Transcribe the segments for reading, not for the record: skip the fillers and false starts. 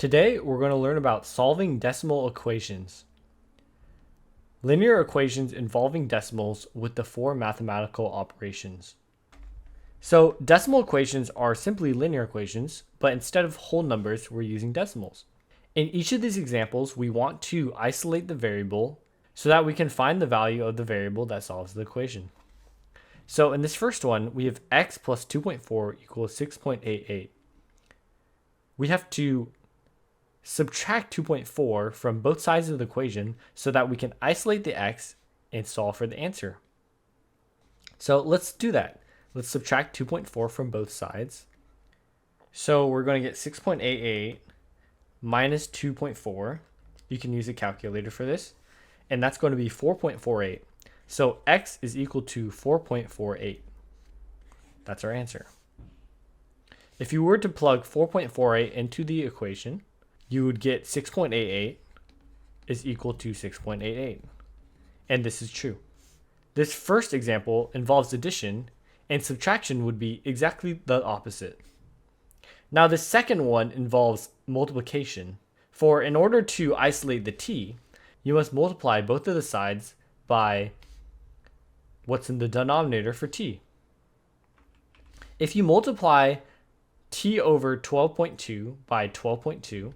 Today, we're going to learn about solving decimal equations. Linear equations involving decimals with the four mathematical operations. So, decimal equations are simply linear equations, but instead of whole numbers, we're using decimals. In each of these examples, we want to isolate the variable so that we can find the value of the variable that solves the equation. So, in this first one, we have x plus 2.4 equals 6.88. We have to subtract 2.4 from both sides of the equation so that we can isolate the x and solve for the answer. So let's do that. Let's subtract 2.4 from both sides. So we're going to get 6.88 minus 2.4. You can use a calculator for this. And that's going to be 4.48. So x is equal to 4.48. That's our answer. If you were to plug 4.48 into the equation, you would get 6.88 is equal to 6.88. And this is true. This first example involves addition, and subtraction would be exactly the opposite. Now, the second one involves multiplication. For in order to isolate the t, you must multiply both of the sides by what's in the denominator for t. If you multiply t over 12.2 by 12.2,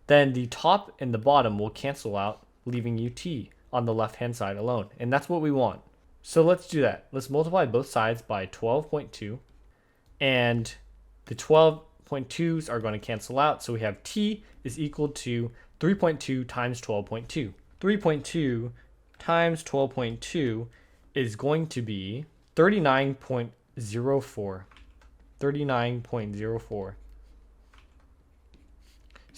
then the top and the bottom will cancel out, leaving you t on the left-hand side alone. And that's what we want. So let's do that. Let's multiply both sides by 12.2. And the 12.2s are going to cancel out. So we have t is equal to 3.2 times 12.2. 3.2 times 12.2 is going to be 39.04. 39.04.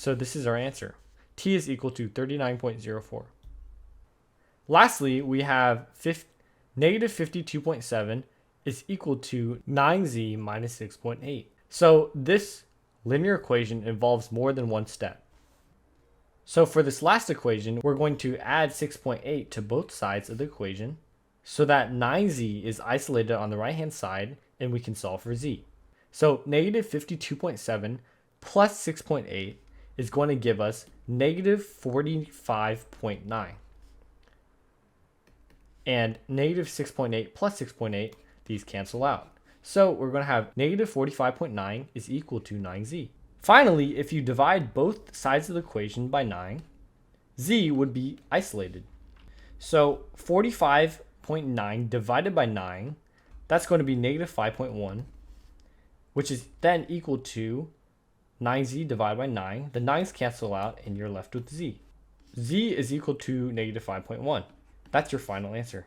So this is our answer. T is equal to 39.04. Lastly, we have negative 52.7 is equal to 9z minus 6.8. So this linear equation involves more than one step. So for this last equation, we're going to add 6.8 to both sides of the equation so that 9z is isolated on the right-hand side and we can solve for z. So negative 52.7 plus 6.8 is going to give us negative 45.9. And negative 6.8 plus 6.8, these cancel out. So we're going to have negative 45.9 is equal to 9z. Finally, if you divide both sides of the equation by 9, z would be isolated. So 45.9 divided by 9, that's going to be negative 5.1, which is then equal to 9z divided by 9. The 9's cancel out and you're left with z. Z is equal to negative 5.1. That's your final answer.